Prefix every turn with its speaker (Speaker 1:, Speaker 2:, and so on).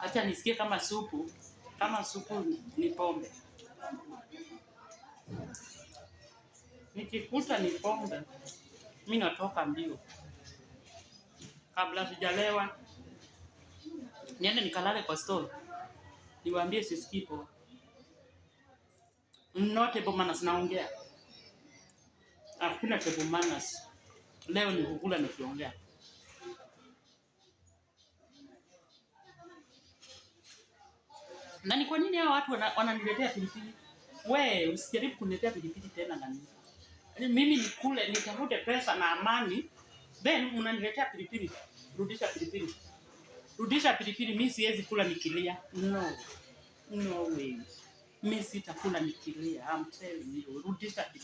Speaker 1: Acha nisikie kama supu ni pombe. Nikikuta ni pombe, mimi natoka mbio. Kabla sijalewa, niende nikalale kwa store. Niwaambie sisikii poa. Not table manners naongea. Hakuna table manners. Leo ni kukula nikiongea. Na ni kwa nini hao watu wananiletea pilipili? We, usijaribu kuniletea pilipili tena na mimi. Mimi nikule, nitafute pesa na amani, then unaniletea pilipili. Rudisha pilipili. Rudisha pilipili, mimi siwezi kula nikilia. No way. Mimi sitakula nikilia. I'm telling you. Rudisha pilipili.